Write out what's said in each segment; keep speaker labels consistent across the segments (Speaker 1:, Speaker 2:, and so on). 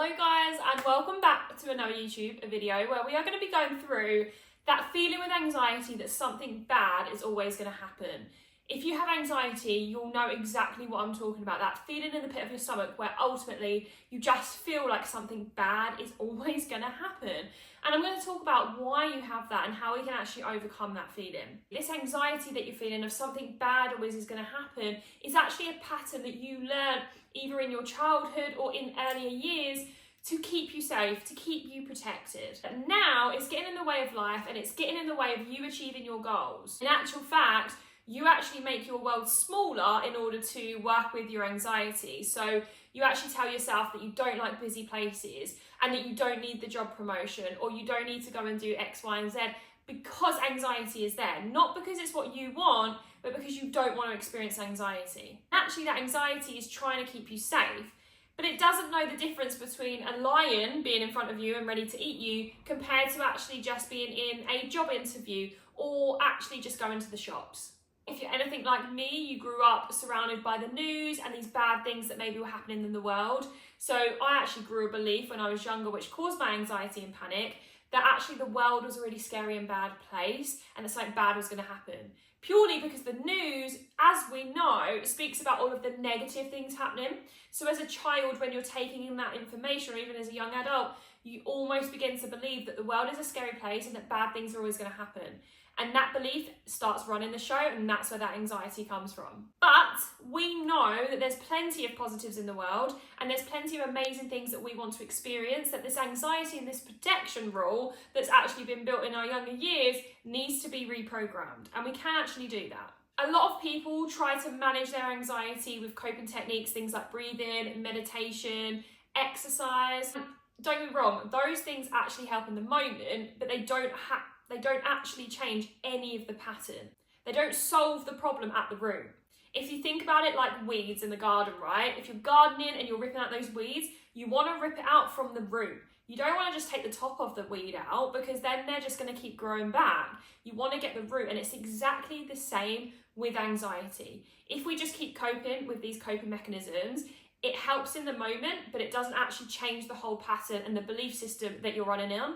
Speaker 1: Hello guys, and welcome back to another YouTube video where we are going to be going through that feeling with anxiety that something bad is always going to happen. If you have anxiety, you'll know exactly what I'm talking about, that feeling in the pit of your stomach where ultimately you just feel like something bad is always going to happen. And I'm going to talk about why you have that and how we can actually overcome that feeling. This anxiety that you're feeling of something bad always is going to happen is actually a pattern that you learned either in your childhood or in earlier years to keep you safe, to keep you protected. But now it's getting in the way of life and it's getting in the way of you achieving your goals. In actual fact, you actually make your world smaller in order to work with your anxiety. So you actually tell yourself that you don't like busy places and that you don't need the job promotion or you don't need to go and do X, Y, and Z because anxiety is there. Not because it's what you want, but because you don't want to experience anxiety. Actually, that anxiety is trying to keep you safe, but it doesn't know the difference between a lion being in front of you and ready to eat you compared to actually just being in a job interview or actually just going to the shops. If you're anything like me, you grew up surrounded by the news and these bad things that maybe were happening in the world. So I actually grew a belief when I was younger, which caused my anxiety and panic, that actually the world was a really scary and bad place and that something bad was going to happen. Purely because the news, as we know, speaks about all of the negative things happening. So as a child, when you're taking in that information, or even as a young adult, you almost begin to believe that the world is a scary place and that bad things are always going to happen. And that belief starts running the show, and that's where that anxiety comes from. But we know that there's plenty of positives in the world, and there's plenty of amazing things that we want to experience, that this anxiety and this protection rule that's actually been built in our younger years needs to be reprogrammed, and we can actually do that. A lot of people try to manage their anxiety with coping techniques, things like breathing, meditation, exercise. Don't get me wrong, those things actually help in the moment, but they don't actually change any of the pattern. They don't solve the problem at the root. If you think about it like weeds in the garden, right? If you're gardening and you're ripping out those weeds, you want to rip it out from the root. You don't want to just take the top of the weed out because then they're just going to keep growing back. You want to get the root, and it's exactly the same with anxiety. If we just keep coping with these coping mechanisms, it helps in the moment, but it doesn't actually change the whole pattern and the belief system that you're running on,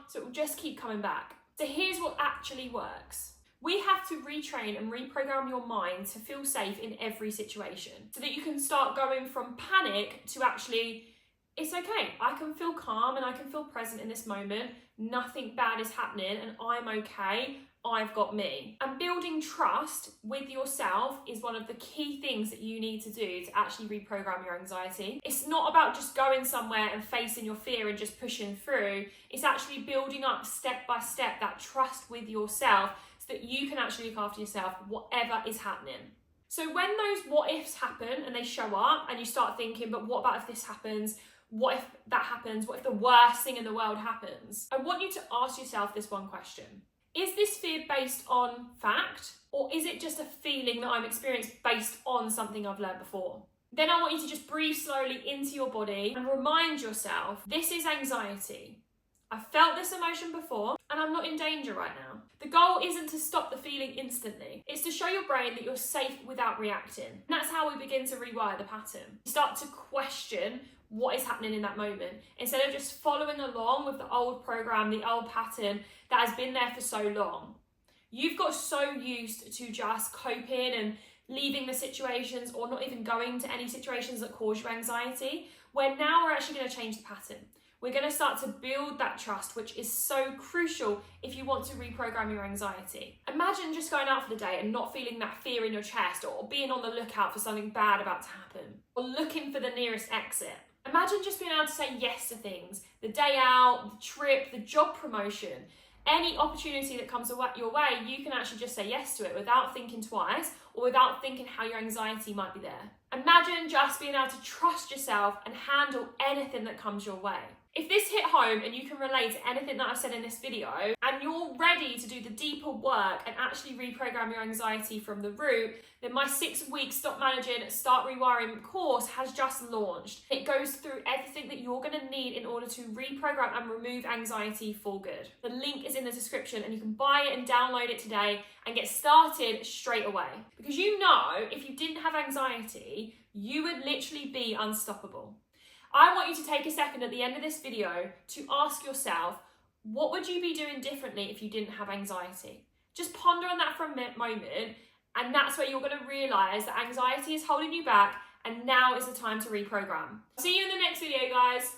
Speaker 1: so it will just keep coming back. So here's what actually works. We have to retrain and reprogram your mind to feel safe in every situation so that you can start going from panic to actually, it's okay, I can feel calm and I can feel present in this moment. Nothing bad is happening and I'm okay. I've got me. And building trust with yourself is one of the key things that you need to do to actually reprogram your anxiety. It's not about just going somewhere and facing your fear and just pushing through. It's actually building up step by step that trust with yourself so that you can actually look after yourself, whatever is happening. So when those what ifs happen and they show up and you start thinking, but what about if this happens? What if that happens? What if the worst thing in the world happens? I want you to ask yourself this one question. Is this fear based on fact, or is it just a feeling that I'm experiencing based on something I've learned before? Then I want you to just breathe slowly into your body and remind yourself, this is anxiety. I've felt this emotion before and I'm not in danger right now. The goal isn't to stop the feeling instantly. It's to show your brain that you're safe without reacting. And that's how we begin to rewire the pattern. You start to question what is happening in that moment instead of just following along with the old program, the old pattern that has been there for so long. You've got so used to just coping and leaving the situations or not even going to any situations that cause you anxiety, where now we're actually going to change the pattern. We're going to start to build that trust, which is so crucial if you want to reprogram your anxiety. Imagine just going out for the day and not feeling that fear in your chest or being on the lookout for something bad about to happen or looking for the nearest exit. Imagine just being able to say yes to things, the day out, the trip, the job promotion, any opportunity that comes your way, you can actually just say yes to it without thinking twice or without thinking how your anxiety might be there. Imagine just being able to trust yourself and handle anything that comes your way. If this hit home and you can relate to anything that I've said in this video and you're ready to do the deeper work and actually reprogram your anxiety from the root, then my 6-week Stop Managing, Start Rewiring course has just launched. It goes through everything that you're going to need in order to reprogram and remove anxiety for good. The link is in the description and you can buy it and download it today and get started straight away. Because you know, if you didn't have anxiety, you would literally be unstoppable. I want you to take a second at the end of this video to ask yourself, what would you be doing differently if you didn't have anxiety? Just ponder on that for a moment, and that's where you're going to realise that anxiety is holding you back, and now is the time to reprogram. See you in the next video, guys.